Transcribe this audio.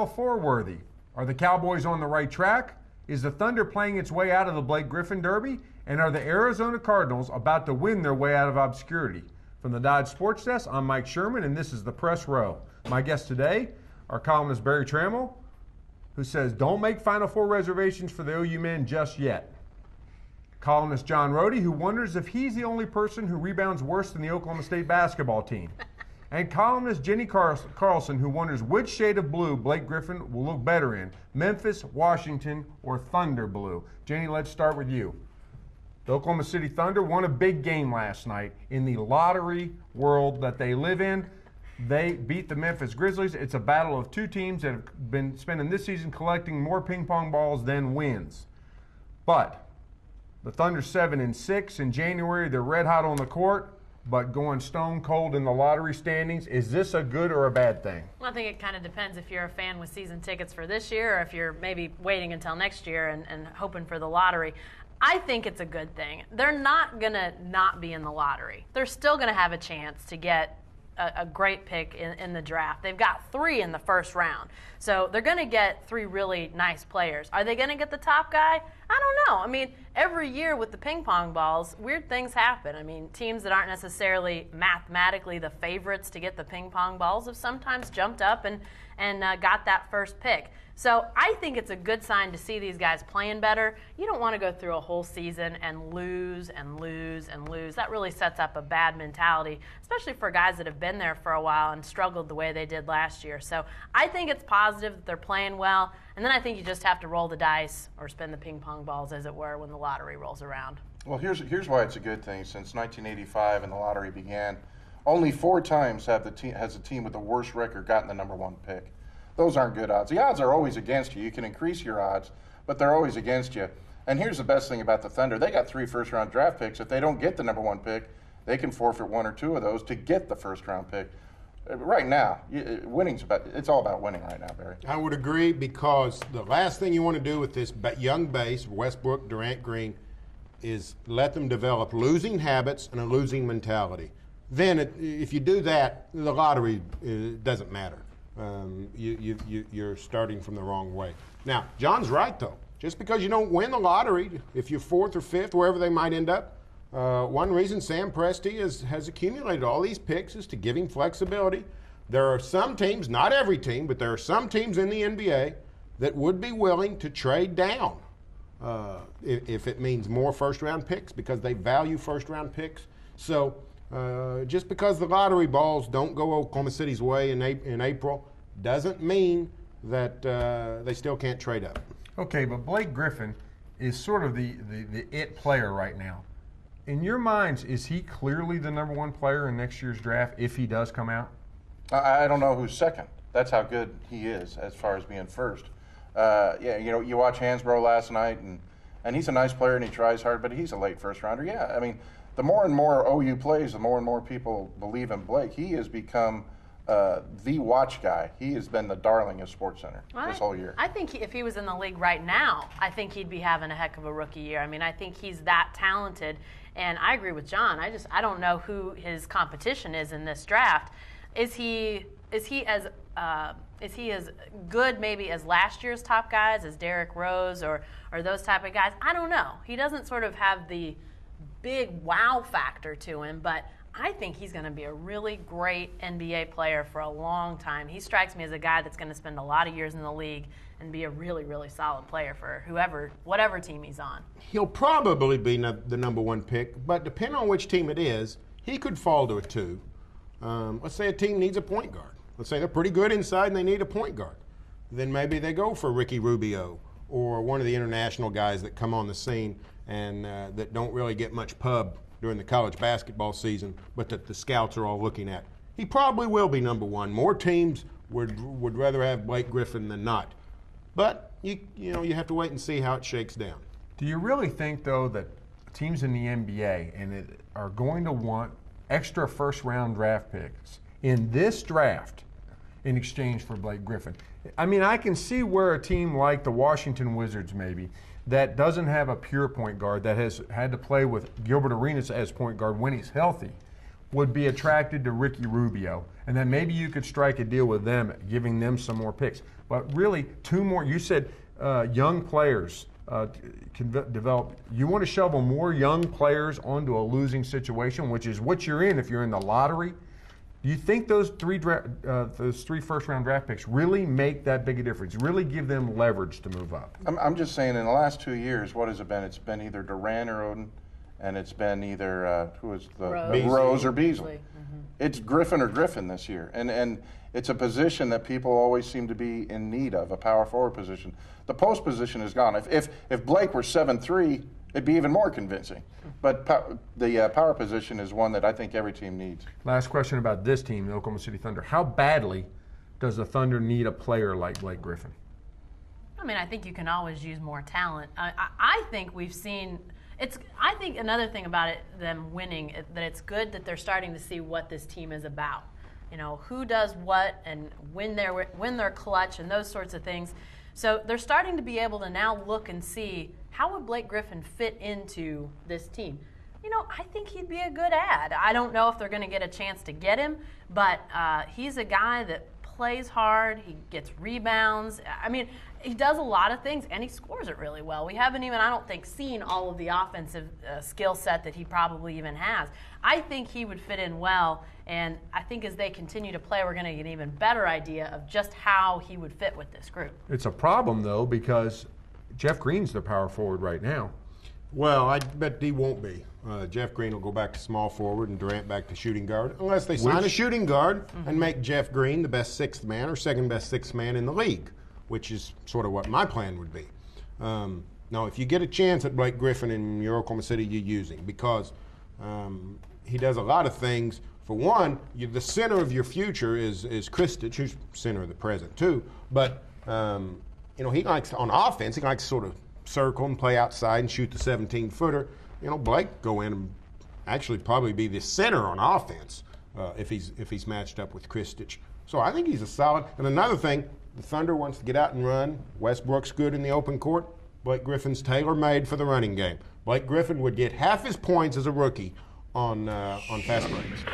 Final Four worthy? Are the Cowboys on the right track? Is the Thunder playing its way out of the Blake Griffin Derby? And are the Arizona Cardinals about to win their way out of obscurity? From the Dodge Sports Desk, I'm Mike Sherman, and this is the Press Row. My guest today, our columnist Barry Trammell, who says, don't make Final Four reservations for the OU men just yet. Columnist John Rohde, who wonders if he's the only person who rebounds worse than the Oklahoma State basketball team. And columnist Jenny Carlson, who wonders which shade of blue Blake Griffin will look better in, Memphis, Washington, or Thunder blue. Jenny, let's start with you. The Oklahoma City Thunder won a big game last night in the lottery world that they live in. They beat the Memphis Grizzlies. It's a battle of two teams that have been spending this season collecting more ping pong balls than wins. But the Thunder 7-6 in January. They're red hot on the court, but going stone cold in the lottery standings. Is this a good or a bad thing? Well, I think it kind of depends if you're a fan with season tickets for this year or if you're maybe waiting until next year and hoping for the lottery. I think it's a good thing. They're not going to not be in the lottery. They're still going to have a chance to get a great pick in the draft. They've got 3 in the first round. So they're going to get 3 really nice players. Are they going to get the top guy? I don't know. I mean, every year with the ping pong balls, weird things happen. I mean, teams that aren't necessarily mathematically the favorites to get the ping pong balls have sometimes jumped up and got that first pick. So I think it's a good sign to see these guys playing better. You don't want to go through a whole season and lose and lose and lose. That really sets up a bad mentality, especially for guys that have been there for a while and struggled the way they did last year. So I think it's positive that they're playing well. And then I think you just have to roll the dice or spin the ping pong balls, as it were, when the lottery rolls around. Well, here's why it's a good thing. Since 1985 and the lottery began, only 4 times has the team with the worst record gotten the number 1 pick. Those aren't good odds. The odds are always against you. You can increase your odds, but they're always against you. And here's the best thing about the Thunder. They got 3 first-round draft picks. If they don't get the number 1 pick, they can forfeit 1 or 2 of those to get the first-round pick. Right now, it's all about winning right now, Barry. I would agree, because the last thing you want to do with this young base, Westbrook, Durant, Green, is let them develop losing habits and a losing mentality. Then if you do that, the lottery doesn't matter. You're starting from the wrong way. Now, John's right, though. Just because you don't win the lottery, if you're 4th or 5th, wherever they might end up, one reason Sam Presti has accumulated all these picks is to give him flexibility. There are some teams, not every team, but there are some teams in the NBA that would be willing to trade down if it means more first-round picks, because they value first-round picks. So just because the lottery balls don't go Oklahoma City's way in April doesn't mean that they still can't trade up. Okay, but Blake Griffin is sort of the it player right now. In your minds, is he clearly the number 1 player in next year's draft if he does come out? I don't know who's second. That's how good he is as far as being first. Yeah, you watch Hansbrough last night, and he's a nice player and he tries hard, but he's a late first rounder. Yeah, I mean, the more and more OU plays, the more and more people believe in Blake. He has become the watch guy. He has been the darling of SportsCenter this whole year. I think if he was in the league right now, I think he'd be having a heck of a rookie year. I mean, I think he's that talented, and I agree with John. I don't know who his competition is in this draft. Is he as good maybe as last year's top guys, as Derrick Rose or those type of guys? I don't know. He doesn't sort of have the big wow factor to him, but I think he's going to be a really great NBA player for a long time. He strikes me as a guy that's going to spend a lot of years in the league and be a really, really solid player for whatever team he's on. He'll probably be the number 1 pick, but depending on which team it is, he could fall to a 2. Let's say a team needs a point guard. Let's say they're pretty good inside and they need a point guard. Then maybe they go for Ricky Rubio or one of the international guys that come on the scene and that don't really get much pub during the college basketball season, but that the scouts are all looking at. He probably will be number 1. More teams would rather have Blake Griffin than not. But you have to wait and see how it shakes down. Do you really think, though, that teams in the NBA are going to want extra first-round draft picks in this draft in exchange for Blake Griffin? I mean, I can see where a team like the Washington Wizards maybe that doesn't have a pure point guard, that has had to play with Gilbert Arenas as point guard when he's healthy, would be attracted to Ricky Rubio, and then maybe you could strike a deal with them, giving them some more picks. But really, two more. You said young players can develop. You want to shovel more young players onto a losing situation, which is what you're in if you're in the lottery. Do you think those three first-round draft picks really make that big a difference? Really give them leverage to move up? I'm just saying, in the last 2 years, what has it been? It's been either Durant or Oden, and it's been either Rose or Beasley. Mm-hmm. It's Griffin or Griffin this year, and it's a position that people always seem to be in need of, a power forward position. The post position is gone. If Blake were 7'3", it'd be even more convincing. But the power position is one that I think every team needs. Last question about this team, the Oklahoma City Thunder. How badly does the Thunder need a player like Blake Griffin? I mean, I think you can always use more talent. I think we've seen I think another thing about them winning, that it's good that they're starting to see what this team is about. You know, who does what and when they're clutch and those sorts of things. So they're starting to be able to now look and see, how would Blake Griffin fit into this team? You know, I think he'd be a good add. I don't know if they're going to get a chance to get him, but he's a guy that plays hard. He gets rebounds. I mean, he does a lot of things, and he scores it really well. We haven't even, I don't think, seen all of the offensive skill set that he probably even has. I think he would fit in well, and I think as they continue to play, we're going to get an even better idea of just how he would fit with this group. It's a problem, though, because Jeff Green's the power forward right now. Well, I bet he won't be. Jeff Green will go back to small forward and Durant back to shooting guard, unless they sign a shooting guard and make Jeff Green the best sixth man or second best sixth man in the league, which is sort of what my plan would be. Now, if you get a chance at Blake Griffin in your Oklahoma City, you use him because he does a lot of things. For one, the center of your future is Kristich, who's center of the present too. But you know, he likes on offense. He likes to sort of circle and play outside and shoot the 17-footer. You know, Blake go in and actually probably be the center on offense if he's matched up with Kristich. So I think he's a solid. And another thing, the Thunder wants to get out and run. Westbrook's good in the open court. Blake Griffin's tailor-made for the running game. Blake Griffin would get half his points as a rookie on fast breaks.